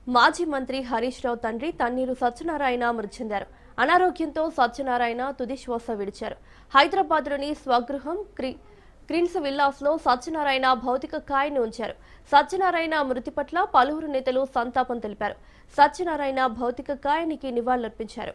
మాజీ మంత్రి హరీష్ రావు తండ్రి తన్నీరు సత్యనారాయణ మృతి చెందారు. అనారోగ్యంతో సత్యనారాయణ తుది శ్వాస విడిచారు. హైదరాబాద్లోని స్వగృహం క్రిన్స్ విల్లాస్ లో సత్యనారాయణ భౌతిక కాయాన్ని ఉంచారు. సత్యనారాయణ మృతి పట్ల పలువురు నేతలు సంతాపం తెలిపారు. సత్యనారాయణ భౌతిక కాయానికి నివాళులర్పించారు.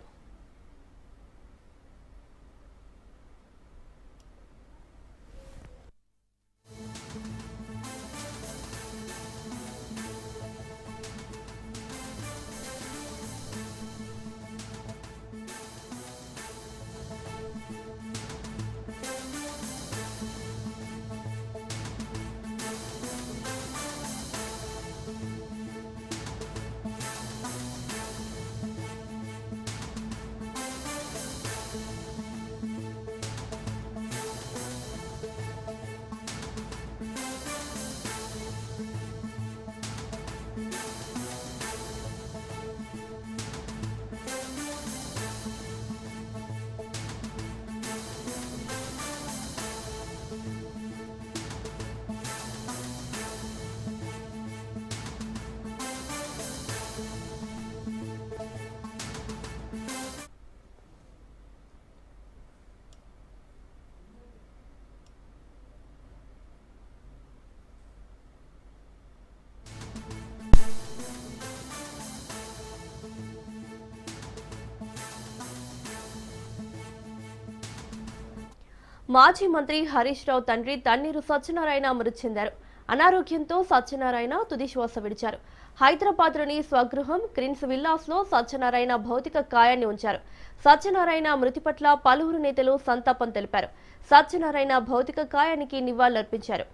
మాజీ మంత్రి హరీష్ రావు తండ్రి తన్నీరు సత్యనారాయణ మృతి చెందారు. అనారోగ్యంతో సత్యనారాయణ తుది శ్వాస విడిచారు. హైదరాబాద్లోని స్వగృహం క్రిన్స్ విల్లాస్ లో సత్యనారాయణ భౌతిక కాయాన్ని ఉంచారు. సత్యనారాయణ మృతి పట్ల పలువురు నేతలు సంతాపం తెలిపారు. సత్యనారాయణ భౌతిక కాయానికి నివాళులర్పించారు.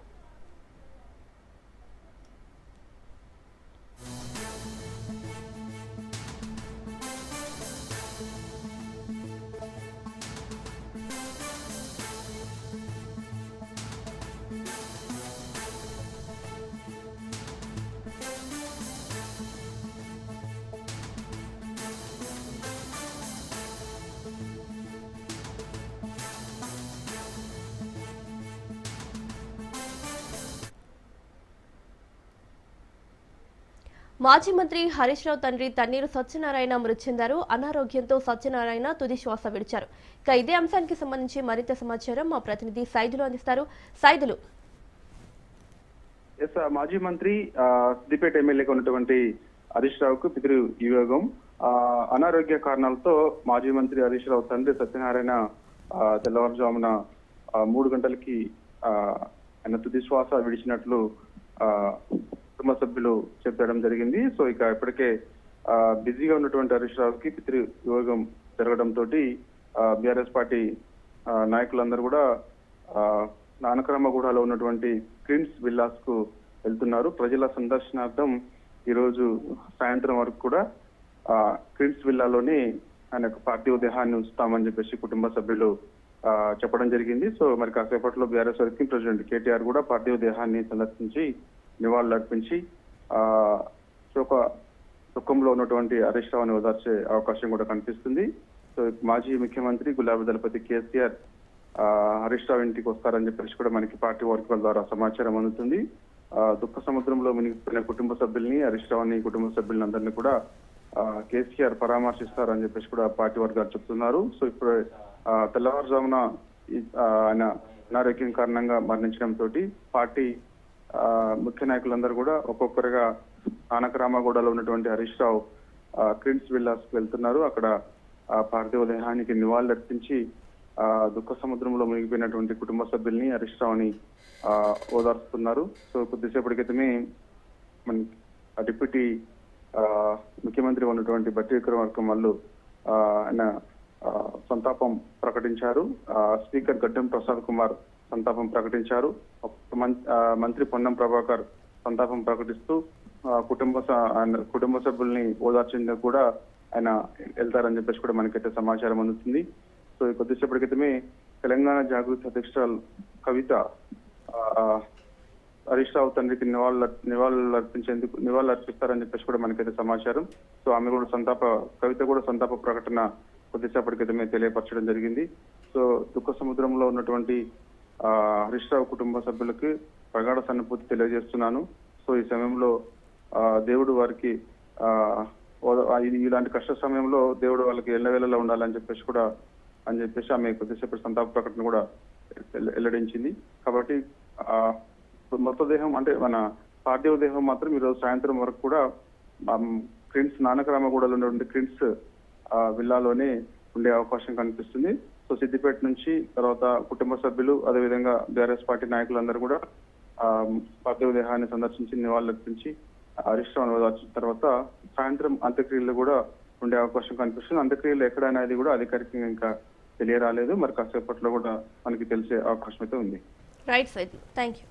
మాజీ మంత్రి హరీష్ రావు తండ్రి తన్నీరు సత్యనారాయణ మృతి చెందారు. అనారోగ్యంతో సత్యనారాయణ తుది శ్వాస విడిచారు. ఇక ఇదే అంశానికి సంబంధించి మరింత సమాచారం మా ప్రతినిధి సైదులు అందిస్తారు. సైదులు, మాజీ మంత్రి సిద్దిపేట ఎమ్మెల్యేగా ఉన్నటువంటి హరీష్ రావుకు పితృ వియోగం. అనారోగ్య కారణాలతో మాజీ మంత్రి హరీష్ రావు తండ్రి సత్యనారాయణ తెల్లవారుజామున 3 గంటలకి ఆయన తుది శ్వాస విడిచినట్లు కుటుంబ సభ్యులు చెప్పడం జరిగింది. సో ఇక ఇప్పటికే బిజీగా ఉన్నటువంటి హరీష్ రావుకి పితృ వియోగం జరగడంతో బీఆర్ఎస్ పార్టీ నాయకులందరూ కూడా నానక్రమగూడలో ఉన్నటువంటి క్రిన్స్ విల్లాస్ కు వెళ్తున్నారు. ప్రజల సందర్శనార్థం ఈ రోజు సాయంత్రం వరకు కూడా క్రిన్స్ విల్లాలోని ఆయన పార్థివ దేహాన్ని ఉంచుతామని చెప్పేసి కుటుంబ సభ్యులు చెప్పడం జరిగింది. సో మరి కాసేపట్లో బీఆర్ఎస్ వర్కింగ్ ప్రెసిడెంట్ కేటీఆర్ కూడా పార్థివ దేహాన్ని సందర్శించి నివాళులర్పించి దుఃఖంలో ఉన్నటువంటి హరీష్ రావుని ఓదార్చే అవకాశం కూడా కనిపిస్తుంది. సో మాజీ ముఖ్యమంత్రి గులాబీ దళపతి కేసీఆర్ హరీష్ రావు ఇంటికి వస్తారని చెప్పేసి కూడా మనకి పార్టీ వర్గాల ద్వారా సమాచారం అందుతుంది. దుఃఖ సముద్రంలో మునిగిపోయిన కుటుంబ సభ్యుల్ని, హరీష్ రావుని కుటుంబ సభ్యులందరినీ కూడా కేసీఆర్ పరామర్శిస్తారని చెప్పేసి కూడా పార్టీ వర్గాలు చెప్తున్నారు. సో ఇప్పుడు తెల్లవారుజామున ఆయన అనారోగ్యం కారణంగా మరణించడంతో పార్టీ ముఖ్య నాయకులందరూ కూడా ఒక్కొక్కరుగా ఆనకరామగూడలో ఉన్నటువంటి హరీష్ రావు క్రిన్స్ విల్లాస్ కు వెళ్తున్నారు. అక్కడ పార్థివ దేహానికి నివాళులర్పించి దుఃఖ సముద్రంలో మునిగిపోయినటువంటి కుటుంబ సభ్యుల్ని, హరీష్ రావుని ఓదార్చుతున్నారు. సో కొద్దిసేపటి క్రితమే మన డిప్యూటీ ముఖ్యమంత్రి ఉన్నటువంటి బట్టి విక్రమార్క వాళ్ళు ఆయన సంతాపం ప్రకటించారు. స్పీకర్ గడ్డం ప్రసాద్ కుమార్ సంతాపం ప్రకటించారు. మంత్రి పొన్నం ప్రభాకర్ సంతాపం ప్రకటిస్తూ కుటుంబ సభ్యుల్ని ఓదార్చేందుకు కూడా ఆయన వెళ్తారని చెప్పేసి కూడా మనకైతే సమాచారం అందుతుంది. సో కొద్దిసేపటి క్రితమే తెలంగాణ జాగృతి అధ్యక్షురాలు కవిత హరీష్ రావు తండ్రికి నివాళులు అర్పిస్తారని చెప్పేసి కూడా మనకైతే సమాచారం. సో ఆమె కూడా కవిత కూడా సంతాప ప్రకటన కొద్దిసేపటి క్రితమే తెలియపరచడం జరిగింది. సో దుఃఖ సముద్రంలో ఉన్నటువంటి హరీష్ రావు కుటుంబ సభ్యులకి ప్రగాఢ సానుభూతి తెలియజేస్తున్నాను. సో ఈ సమయంలో దేవుడు వారికి ఇలాంటి కష్ట సమయంలో దేవుడు వాళ్ళకి ఎల్లవేళలా ఉండాలని చెప్పేసి ఆమె కొద్దిసేపు సంతాప ప్రకటన కూడా వెల్లడించింది. కాబట్టి మృతదేహం అంటే మన పార్థివ దేహం మాత్రం ఈరోజు సాయంత్రం వరకు కూడా క్రిన్స్ నానకరామగూడలో ఉన్నటువంటి క్రిన్స్ విల్లాలోనే ఉండే అవకాశం కనిపిస్తుంది. సో సిద్దిపేట నుంచి తర్వాత కుటుంబ సభ్యులు అదేవిధంగా బీఆర్ఎస్ పార్టీ నాయకులందరూ కూడా పార్థివ దేహాన్ని సందర్శించి నివాళులర్పించి హరీష్ రావును ఓదార్చిన తర్వాత సాయంత్రం అంత్యక్రియలు కూడా ఉండే అవకాశం కనిపిస్తుంది. అంత్యక్రియలు ఎక్కడనేది కూడా అధికారికంగా ఇంకా తెలియరాలేదు. మరి కాసేపట్లో కూడా మనకి తెలిసే అవకాశం అయితే ఉంది. Right side, thank you.